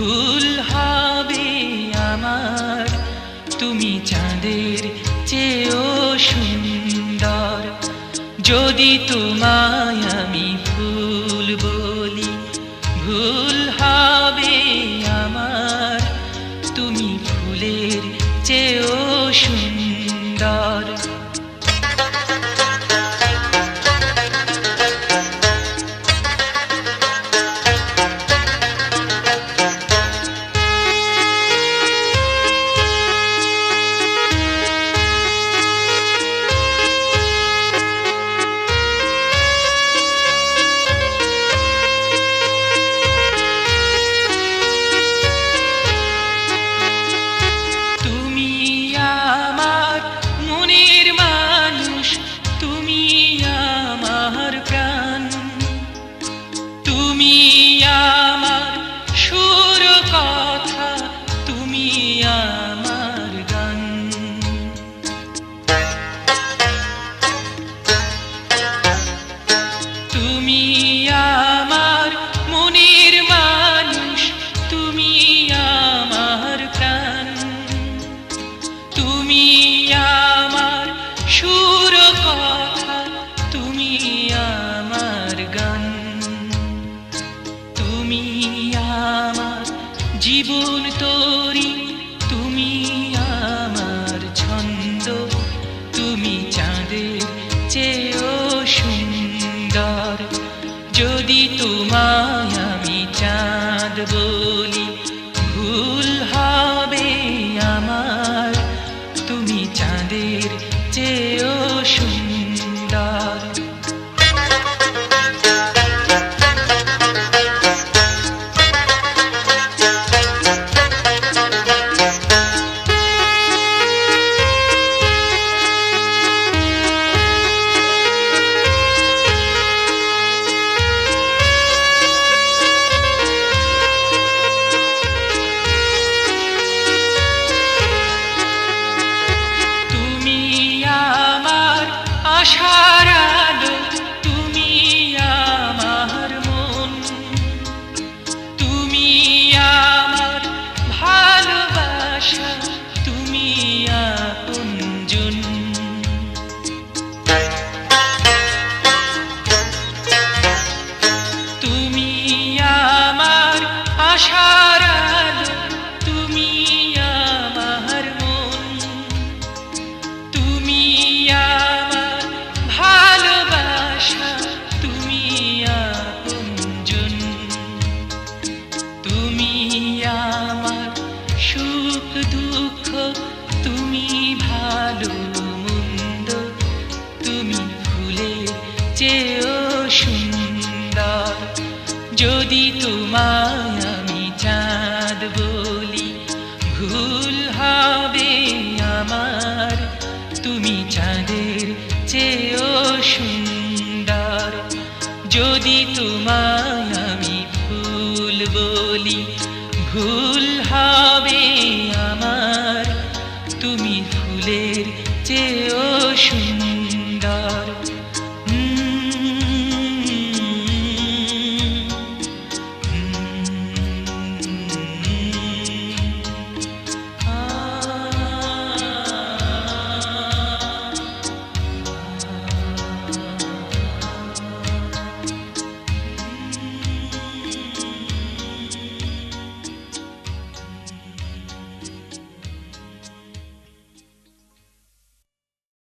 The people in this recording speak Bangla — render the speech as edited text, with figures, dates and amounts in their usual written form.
ভুল হবে আমার, তুমি চাঁদের চেয়েও সুন্দর। যদি তোমায় আমি ফুল বলি, ভুল হবে আমার, তুমি ফুলের চেয়েও সুন্দর। তুমি আমার সুর কথা, তুমি আমার গান। তুমি আমার মনের মানুষ, তুমি আমার প্রাণ। তুমি আমার সুর কথা, তুমি আমার গান। তুমি আমার জীবন তরি, তুমি আমার ছন্দ। তুমি চাঁদের চেয়েও সুন্দর। যদি তোমায় আমি চাঁদ বলি, ভুল হবে আমার, তুমি চাঁদের চেয়েও সুন্দর। আশার আলো, তুমি আমার মন। তুমি আমার ভালোবাসা, তুমি আপনজন। তুমি আমার আশার আলো, তুমি আমার মন। তুমি তুমি আপনজন। তুমি আমার সুখ দুঃখ, তুমি ভালো মন্দ। তুমি ফুলের চেয়েও সুন্দর। যদি তোমায় আমি চাঁদ বলি, ভুল হবে আমার, তুমি চাঁদের চেয়েও সুন্দর। যদি তোমায় আমি ফুল বলি, ভুল হবে আমার, তুমি ফুলের চেয়েও সুন্দর।